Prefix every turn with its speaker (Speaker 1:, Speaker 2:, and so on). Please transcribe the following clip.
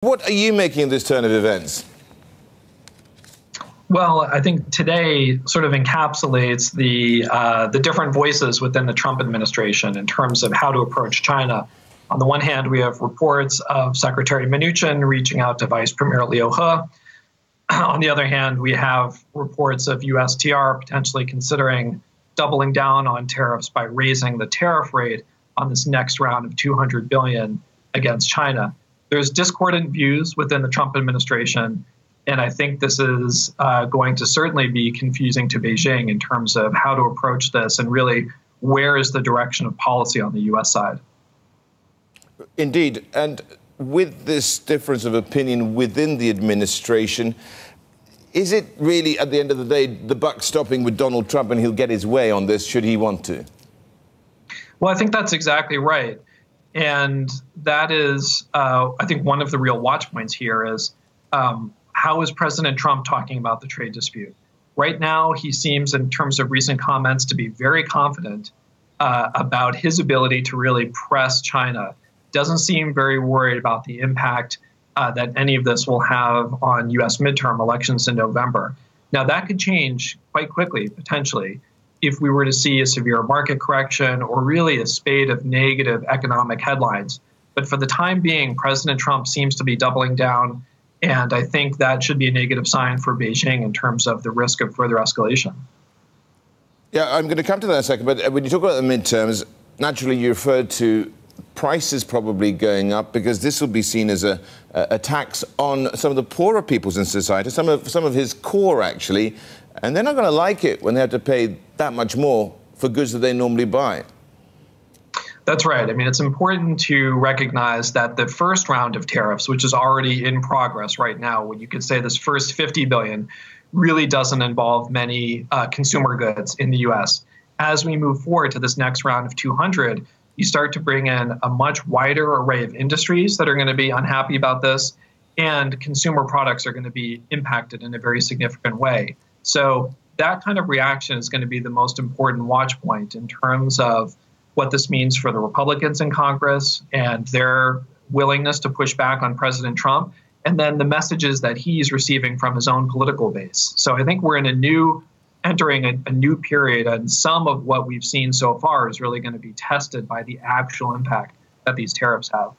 Speaker 1: What are you making of this turn of events?
Speaker 2: Well, I think today sort of encapsulates the different voices within the Trump administration in terms of how to approach China. On the one hand, we have reports of Secretary Mnuchin reaching out to Vice Premier Liu He. On the other hand, we have reports of USTR potentially considering doubling down on tariffs by raising the tariff rate on this next round of $200 billion against China. There's discordant views within the Trump administration, and I think this is going to certainly be confusing to Beijing in terms of how to approach this and really where is the direction of policy on the U.S. side.
Speaker 1: Indeed. And with this difference of opinion within the administration, is it really, at the end of the day, the buck stopping with Donald Trump and he'll get his way on this should he want to?
Speaker 2: Well, I think that's exactly right. And that is, I think, one of the real watch points here is how is President Trump talking about the trade dispute? Right now, he seems, in terms of recent comments, to be very confident about his ability to really press China. Doesn't seem very worried about the impact that any of this will have on U.S. midterm elections in November. Now, that could change quite quickly, potentially, if we were to see a severe market correction or really a spate of negative economic headlines. But for the time being, President Trump seems to be doubling down, and I think that should be a negative sign for Beijing in terms of the risk of further escalation.
Speaker 1: Yeah, I'm going to come to that in a second, but when you talk about the midterms, naturally you referred to prices probably going up because this will be seen as a tax on some of the poorer peoples in society, some of his core, actually, and they're not going to like it when they have to pay that much more for goods that they normally buy.
Speaker 2: That's right. I mean, it's important to recognize that the first round of tariffs, which is already in progress right now, when you could say this first $50 billion really doesn't involve many consumer goods in the U.S. As we move forward to this next round of 200, you start to bring in a much wider array of industries that are going to be unhappy about this, and consumer products are going to be impacted in a very significant way. So that kind of reaction is going to be the most important watch point in terms of what this means for the Republicans in Congress and their willingness to push back on President Trump, and then the messages that he's receiving from his own political base. So I think we're entering a new period, and some of what we've seen so far is really going to be tested by the actual impact that these tariffs have.